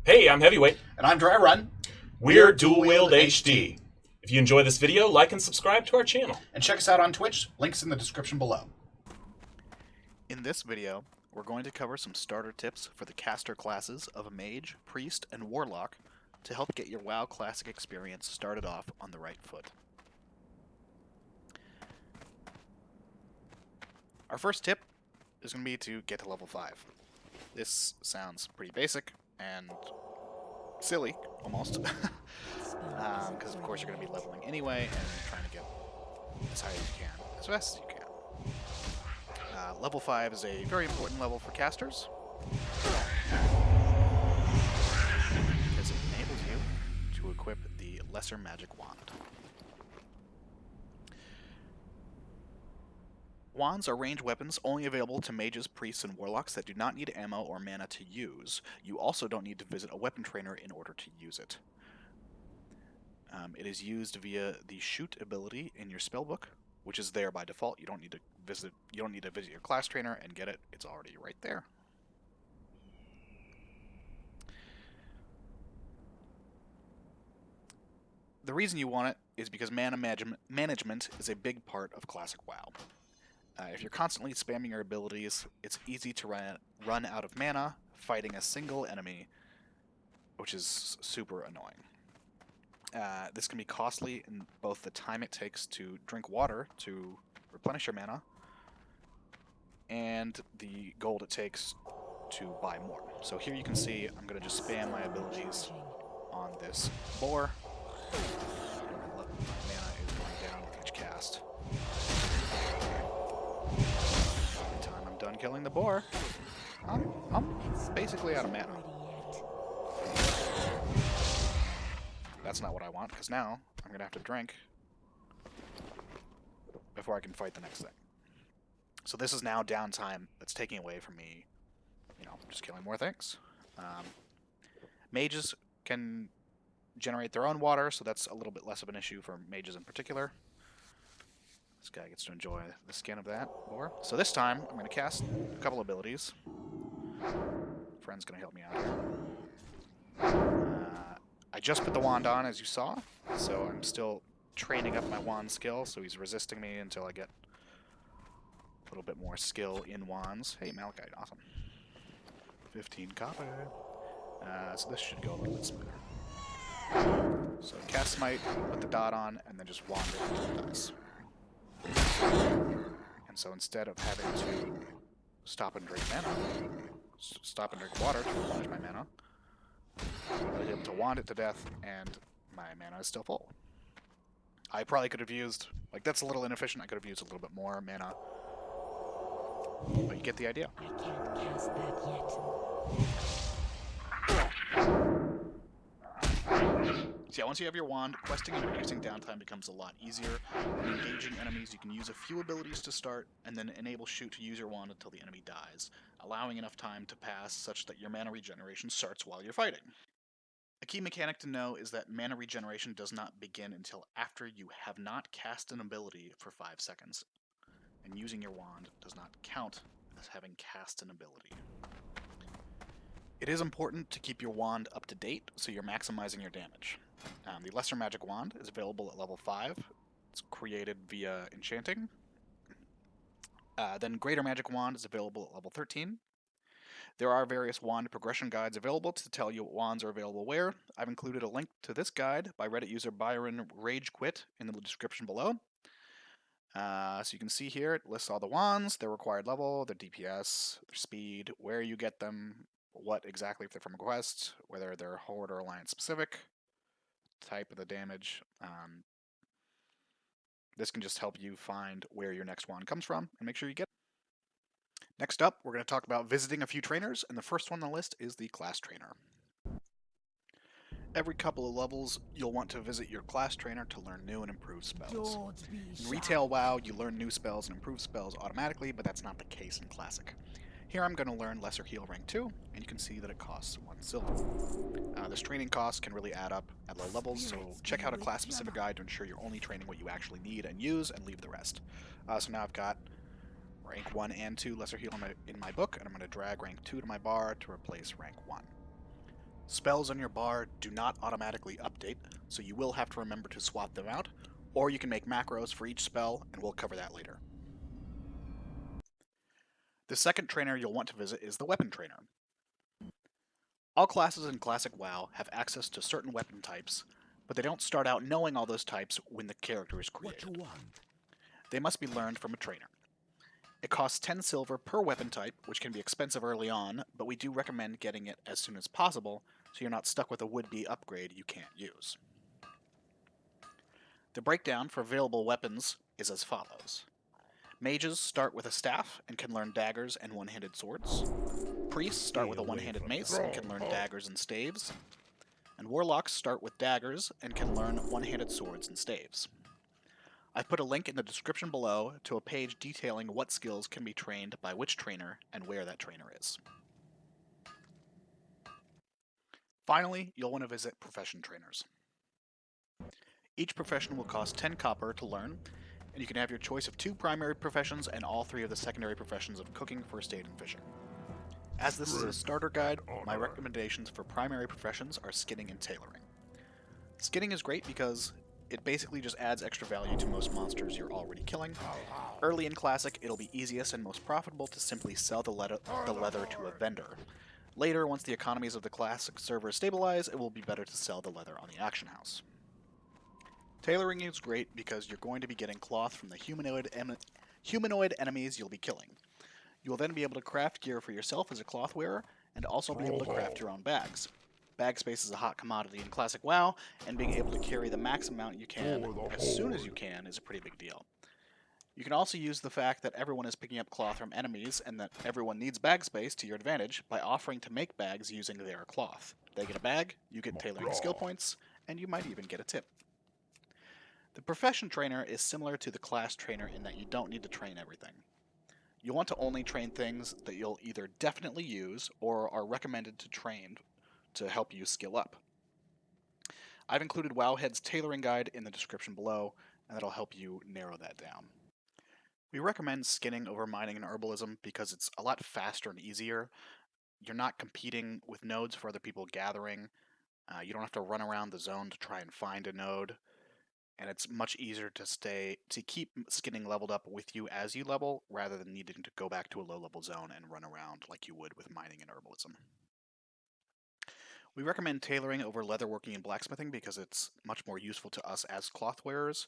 Hey, I'm Heavyweight. And I'm Dry Run. We're DualwieldHD. If you enjoy this video, like and subscribe to our channel. And check us out on Twitch. Links in the description below. In this video, we're going to cover some starter tips for the caster classes of a Mage, Priest, and Warlock to help get your WoW Classic experience started off on the right foot. Our first tip is going to be to get to level 5. This sounds pretty basic and silly, almost, because of course you're going to be leveling anyway and trying to get as high as you can, as fast as you can. Level 5 is a very important level for casters, because it enables you to equip the Lesser Magic Wand. Wands are ranged weapons only available to mages, priests, and warlocks that do not need ammo or mana to use. You also don't need to visit a weapon trainer in order to use it. It is used via the shoot ability in your spellbook, which is there by default. You don't need to visit your class trainer and get it. It's already right there. The reason you want it is because mana management is a big part of classic WoW. If you're constantly spamming your abilities, it's easy to run out of mana fighting a single enemy, which is super annoying. This can be costly in both the time it takes to drink water to replenish your mana and the gold it takes to buy more. So here you can see I'm going to just spam my abilities on this boar. My mana is going down with each cast. By the time I'm done killing the boar, I'm basically out of mana. That's not what I want, because now I'm going to have to drink before I can fight the next thing. So this is now downtime that's taking away from me, just killing more things. Mages can generate their own water, so that's a little bit less of an issue for mages in particular. This guy gets to enjoy the skin of that boar. So this time, I'm going to cast a couple abilities. Friend's going to help me out here. I just put the wand on, as you saw, so I'm still training up my wand skill, so he's resisting me until I get a little bit more skill in wands. Hey, Malachite, awesome. 15 copper. So this should go a little bit smoother. So cast Smite, put the dot on, and then just wand it until it dies. And so instead of having to stop and drink water to replenish my mana, I was able to wand it to death, and my mana is still full. I probably could have used, that's a little inefficient, I could have used a little bit more mana. But you get the idea. I can't cast that yet. So yeah, once you have your wand, questing and reducing downtime becomes a lot easier. When engaging enemies, you can use a few abilities to start, and then enable shoot to use your wand until the enemy dies, allowing enough time to pass such that your mana regeneration starts while you're fighting. A key mechanic to know is that mana regeneration does not begin until after you have not cast an ability for 5 seconds, and using your wand does not count as having cast an ability. It is important to keep your wand up to date so you're maximizing your damage. The Lesser Magic Wand is available at level 5. It's created via enchanting. Then Greater Magic Wand is available at level 13. There are various wand progression guides available to tell you what wands are available where. I've included a link to this guide by Reddit user Byron Ragequit in the description below. So you can see here, it lists all the wands, their required level, their DPS, their speed, where you get them, what exactly if they're from a quest, whether they're Horde or Alliance specific, type of the damage. This can just help you find where your next wand comes from and make sure you get it. Next up, we're going to talk about visiting a few trainers, and the first one on the list is the class trainer. Every couple of levels, you'll want to visit your class trainer to learn new and improved spells. In retail WoW, you learn new spells and improve spells automatically, but that's not the case in Classic. Here I'm going to learn Lesser Heal Rank 2, and you can see that it costs 1 silver. This training cost can really add up at low levels, so check out a class-specific guide to ensure you're only training what you actually need and use, and leave the rest. So now I've got rank 1 and 2 Lesser Heal in my book, and I'm going to drag rank 2 to my bar to replace rank 1. Spells on your bar do not automatically update, so you will have to remember to swap them out, or you can make macros for each spell, and we'll cover that later. The second trainer you'll want to visit is the Weapon Trainer. All classes in Classic WoW have access to certain weapon types, but they don't start out knowing all those types when the character is created. They must be learned from a trainer. It costs 10 silver per weapon type, which can be expensive early on, but we do recommend getting it as soon as possible, so you're not stuck with a would-be upgrade you can't use. The breakdown for available weapons is as follows. Mages start with a staff and can learn daggers and one-handed swords. Priests start with a one-handed mace and can learn daggers and staves. And warlocks start with daggers and can learn one-handed swords and staves. I've put a link in the description below to a page detailing what skills can be trained by which trainer and where that trainer is. Finally, you'll want to visit profession trainers. Each profession will cost 10 copper to learn, and you can have your choice of 2 primary professions and all 3 of the secondary professions of cooking, first aid, and fishing. As this is a starter guide, my recommendations for primary professions are skinning and tailoring. Skinning is great because it basically just adds extra value to most monsters you're already killing. Early in Classic, it'll be easiest and most profitable to simply sell the leather to a vendor. Later, once the economies of the Classic server stabilize, it will be better to sell the leather on the auction house. Tailoring is great because you're going to be getting cloth from the humanoid enemies you'll be killing. You will then be able to craft gear for yourself as a cloth wearer, and also be able to craft your own bags. Bag space is a hot commodity in Classic WoW, and being able to carry the max amount you can as soon as you can is a pretty big deal. You can also use the fact that everyone is picking up cloth from enemies and that everyone needs bag space to your advantage by offering to make bags using their cloth. They get a bag, you get tailoring skill points, and you might even get a tip. The profession trainer is similar to the class trainer in that you don't need to train everything. You want to only train things that you'll either definitely use or are recommended to train to help you skill up. I've included Wowhead's tailoring guide in the description below, and that'll help you narrow that down. We recommend skinning over mining and herbalism because it's a lot faster and easier. You're not competing with nodes for other people gathering. You don't have to run around the zone to try and find a node. And it's much easier to keep skinning leveled up with you as you level, rather than needing to go back to a low-level zone and run around like you would with mining and herbalism. We recommend tailoring over leatherworking and blacksmithing because it's much more useful to us as cloth wearers,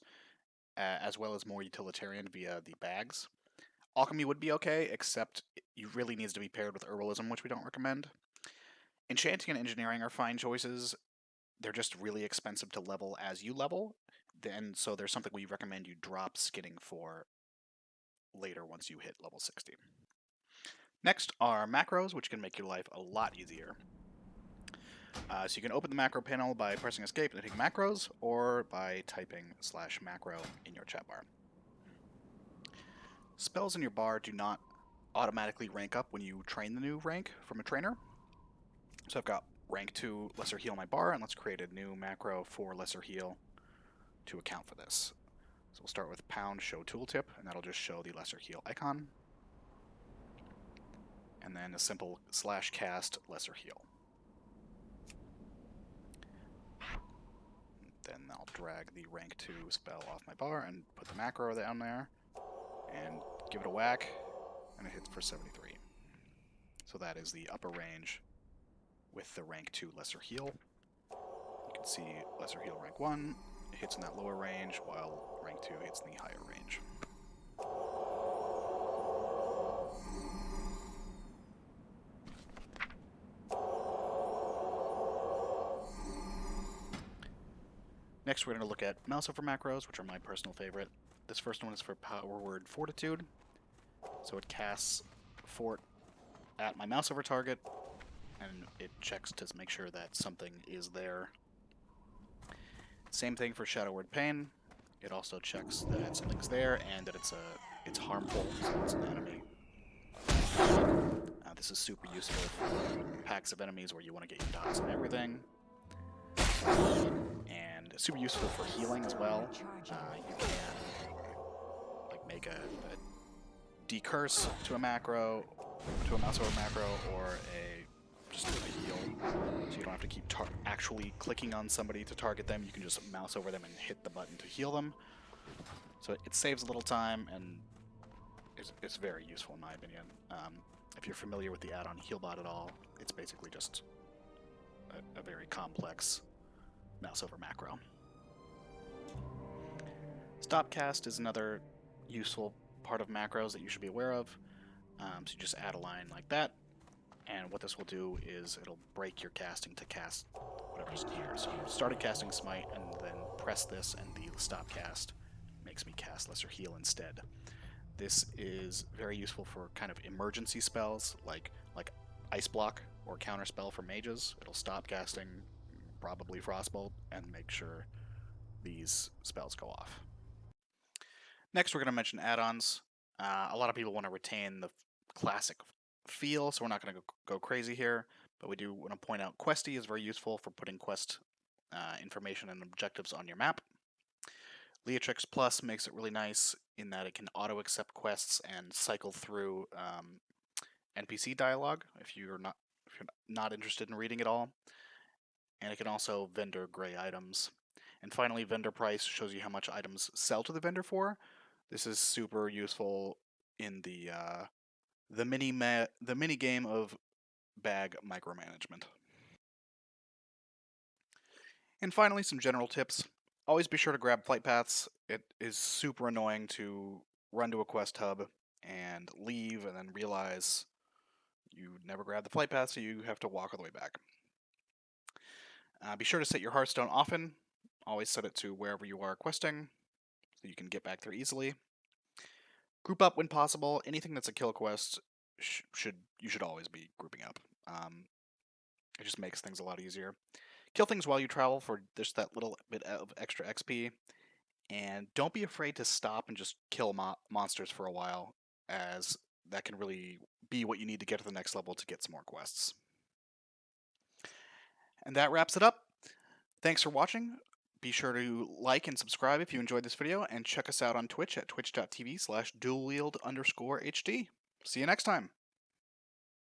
as well as more utilitarian via the bags. Alchemy would be okay, except it really needs to be paired with herbalism, which we don't recommend. Enchanting and engineering are fine choices. They're just really expensive to level as you level, so there's something we recommend you drop skinning for later once you hit level 60. Next are macros, which can make your life a lot easier. So you can open the macro panel by pressing escape and hitting macros, or by typing /macro in your chat bar. Spells in your bar do not automatically rank up when you train the new rank from a trainer. So I've got rank 2 lesser heal on my bar, and let's create a new macro for lesser heal to account for this. So we'll start with pound show tooltip, and that'll just show the lesser heal icon. And then a simple /cast lesser heal. Then I'll drag the rank 2 spell off my bar and put the macro down there and give it a whack, and it hits for 73. So that is the upper range with the rank 2 lesser heal. You can see lesser heal rank 1 hits in that lower range, while rank 2 hits in the higher range. Next, we're going to look at mouse over macros, which are my personal favorite. This first one is for power word fortitude. So it casts fort at my mouse over target, and it checks to make sure that something is there. Same thing for shadow word pain. It also checks that something's there and that it's harmful, so it's an enemy. This is super useful for packs of enemies where you want to get your dots and everything. And super useful for healing as well. You can make a decurse to a macro, to a mouse over macro, or a just a heal, so you don't have to keep actually clicking on somebody to target them. You can just mouse over them and hit the button to heal them. So it saves a little time and it's very useful in my opinion. If you're familiar with the add-on HealBot at all, it's basically just a very complex mouse over macro. Stopcast is another useful part of macros that you should be aware of. So you just add a line like that, and what this will do is it'll break your casting to cast whatever's here. So you started casting Smite, and then press this, and the stop cast makes me cast Lesser Heal instead. This is very useful for kind of emergency spells, like Ice Block or Counter Spell for mages. It'll stop casting, probably Frostbolt, and make sure these spells go off. Next, we're going to mention add-ons. A lot of people want to retain the classic feel, so we're not going to go crazy here, but we do want to point out Questy is very useful for putting quest information and objectives on your map. Leatrix Plus makes it really nice in that it can auto-accept quests and cycle through NPC dialogue if you're not interested in reading it all. And it can also vendor gray items. And finally, vendor price shows you how much items sell to the vendor for. This is super useful in the mini game of bag micromanagement. And finally, some general tips. Always be sure to grab flight paths. It is super annoying to run to a quest hub and leave and then realize you never grabbed the flight path, so you have to walk all the way back. Be sure to set your Hearthstone often. Always set it to wherever you are questing, so you can get back there easily. Group up when possible. Anything that's a kill quest, you should always be grouping up. It just makes things a lot easier. Kill things while you travel for just that little bit of extra XP. And don't be afraid to stop and just kill monsters for a while, as that can really be what you need to get to the next level to get some more quests. And that wraps it up. Thanks for watching. Be sure to like and subscribe if you enjoyed this video, and check us out on Twitch at twitch.tv/DualwieldHD. See you next time.